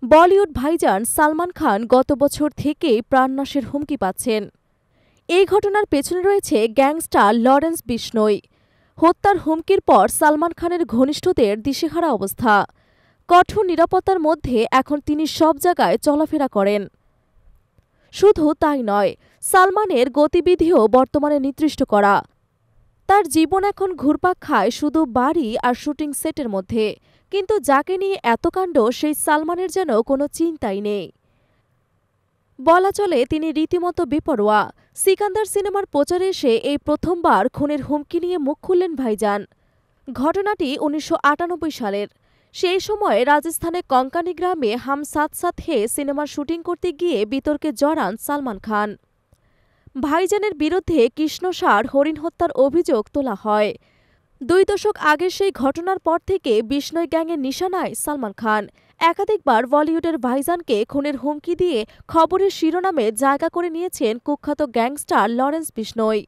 বলিউড ভাইজান সালমান খান গত বছর থেকেই প্রাণনাশের হুমকি পাচ্ছেন। এই ঘটনার পেছনে রয়েছে গ্যাংস্টার লরেন্স বিশনোই। হত্যার হুমকির পর সালমান খানের ঘনিষ্ঠদের দিশেহারা অবস্থা। কঠোর নিরাপত্তার মধ্যে এখন তিনি সব জায়গায় চলাফেরা করেন। শুধু তাই নয়, সালমানের গতিবিধিও বর্তমানে নির্দিষ্ট করা। তার জীবন এখন ঘুরপাক খায় শুধু বাড়ি আর শুটিং সেটের মধ্যে, কিন্তু যাকে নিয়ে এত কাণ্ড সেই সালমানের যেন কোনো চিন্তাই নেই। বলা চলে তিনি রীতিমতো বেপরোয়া। সিকান্দার সিনেমার প্রচারে এসে এই প্রথমবার খুনের হুমকি নিয়ে মুখ খুললেন ভাইজান। ঘটনাটি ১৯৯৮ সালের। সেই সময় রাজস্থানে কঙ্কানি গ্রামে হাম সাথ সাথ হে সিনেমার শুটিং করতে গিয়ে বিতর্কে জড়ান সালমান খান। ভাইজানের বিরুদ্ধে কৃষ্ণসার হরিণ হত্যার অভিযোগ তোলা হয়। ২ দশক আগের সেই ঘটনার পর থেকে বিষ্ণই গ্যাংয়ের নিশানায় সালমান খান। একাধিকবার বলিউডের ভাইজানকে খুনের হুমকি দিয়ে খবরের শিরোনামে জায়গা করে নিয়েছেন কুখ্যাত গ্যাংস্টার লরেন্স বিশনোই।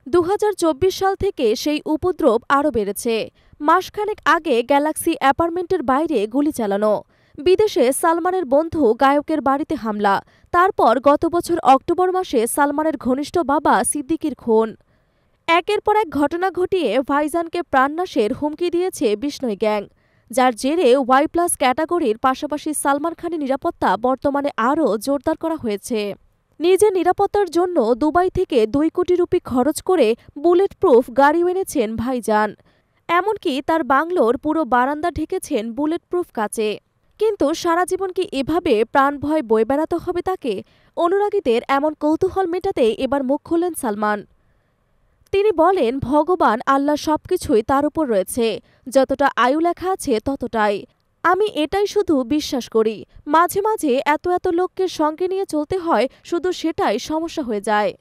২০২৪ সাল থেকে সেই উপদ্রব আরও বেড়েছে। মাসখানেক আগে গ্যালাক্সি অ্যাপার্টমেন্টের বাইরে গুলি চালানো, বিদেশে সালমানের বন্ধু গায়কের বাড়িতে হামলা, তারপর গত বছর অক্টোবর মাসে সালমানের ঘনিষ্ঠ বাবা সিদ্দিকির খুন। একের পর এক ঘটনা ঘটিয়ে ভাইজানকে প্রাণনাশের হুমকি দিয়েছে বিশনোই গ্যাং, যার জেরে ওয়াই+ ক্যাটাগরির পাশাপাশি সালমান খানের নিরাপত্তা বর্তমানে আরও জোরদার করা হয়েছে। নিজের নিরাপত্তার জন্য দুবাই থেকে ২ কোটি রুপি খরচ করে বুলেট প্রুফ গাড়িও এনেছেন ভাইজান। এমনকি তার বাংলোর পুরো বারান্দা ঢেকেছেন বুলেট প্রুফ কাচে। কিন্তু সারা জীবন কি এভাবে প্রাণভয় বয়ে বেড়াতে হবে তাকে? অনুরাগীদের এমন কৌতূহল মেটাতে এবার মুখ খুললেন সালমান। তিনি বলেন, ভগবান আল্লাহ সবকিছুই তার উপর রয়েছে, যতটা আয়ু লেখা আছে ততটাই। আমি এটাই শুধু বিশ্বাস করি। মাঝে মাঝে এত লোককে সঙ্গে নিয়ে চলতে হয়, শুধু সেটাই সমস্যা হয়ে যায়।